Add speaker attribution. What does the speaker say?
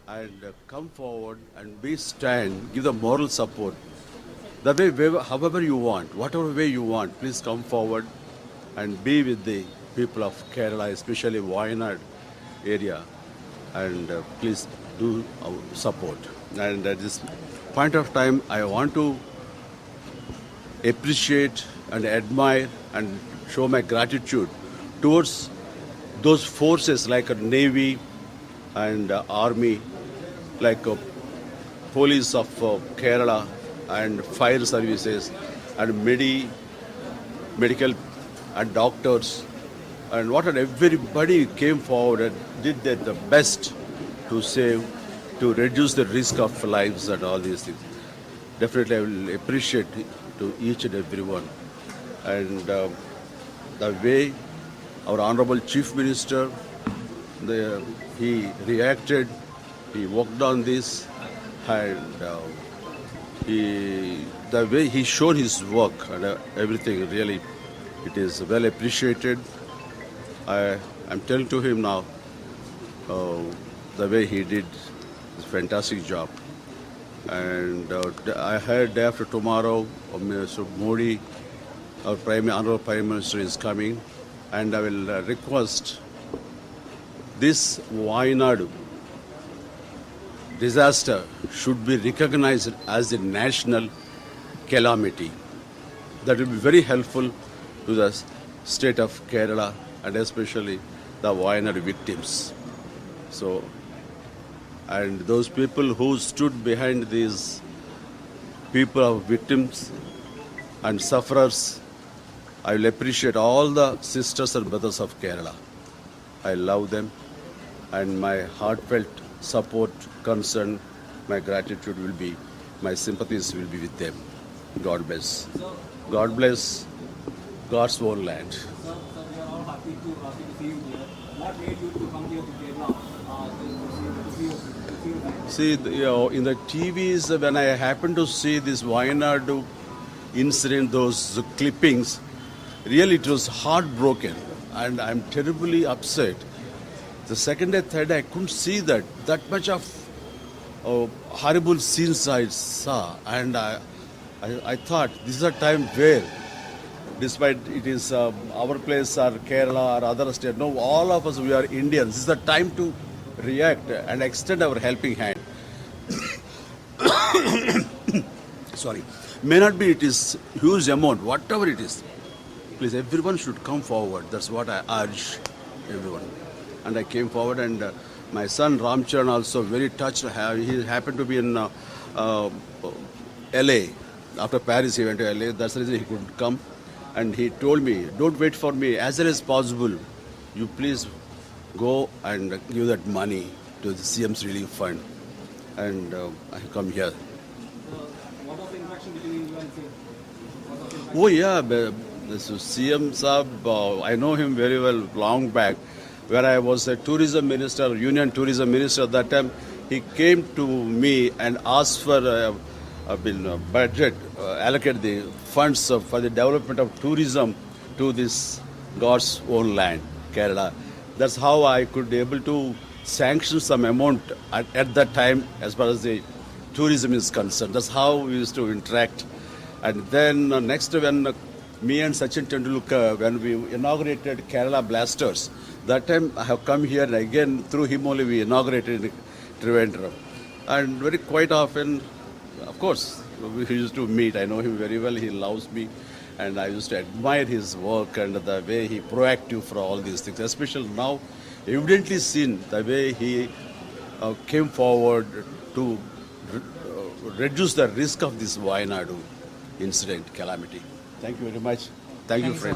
Speaker 1: and come forward and be stand, give the moral support. The way, however you want, whatever way you want, please come forward and be with the people of Kerala, especially Wayanad area, and please do support. And at this point of time, I want to appreciate and admire and show my gratitude towards those forces like a Navy and Army, like police of Kerala and fire services and medical and doctors and whatever. Everybody came forward and did the best to save, to reduce the risk of lives and all these things. Definitely, I will appreciate to each and every one. And the way our Honorable Chief Minister, he reacted, he worked on this, and the way he showed his work and everything, really, it is well appreciated. I'm telling to him now, the way he did is a fantastic job. And I heard day after tomorrow, Mr. Modi, our Honorable Prime Minister, is coming, and I will request this Wayanad disaster should be recognized as a national calamity. That will be very helpful to the state of Kerala and especially the Wayanad victims. So, and those people who stood behind these people of victims and sufferers, I will appreciate all the sisters and brothers of Kerala. I love them, and my heartfelt support, concern, my gratitude will be, my sympathies will be with them. God bless. God bless God's own land.
Speaker 2: Sir, we are all happy to see you here. What made you to come here to Kerala to see you?
Speaker 1: See, in the TVs, when I happened to see this Wayanad incident, those clippings, really it was heartbroken, and I'm terribly upset. The second and third, I couldn't see that much of horrible scenes I saw, and I thought this is a time where, despite it is our place or Kerala or other state, no, all of us, we are Indians. This is the time to react and extend our helping hand. Sorry, may not be it is huge amount, whatever it is. Please, everyone should come forward. That's what I urge everyone. And I came forward, and my son Ramcharan also very touched. He happened to be in LA. After Paris, he went to LA. That's the reason he couldn't come. And he told me, don't wait for me. As soon as possible, you please go and give that money to the CM's Relief Fund. And I come here.
Speaker 2: What was the interaction between you and him?
Speaker 1: Oh yeah, this CM Saab, I know him very well long back. Where I was a tourism minister, union tourism minister at that time, he came to me and asked for a budget, allocate the funds for the development of tourism to this God's own land, Kerala. That's how I could be able to sanction some amount at that time as far as the tourism is concerned. That's how we used to interact. And then next when me and Sachin Tendulkar, when we inaugurated Kerala Blasters, that time I have come here, and again through him only we inaugurated Trivandrum. And very quite often, of course, we used to meet. I know him very well. He loves me, and I used to admire his work and the way he proactive for all these things. Especially now, evidently seen the way he came forward to reduce the risk of this Wayanad incident, calamity. Thank you very much. Thank you, friends.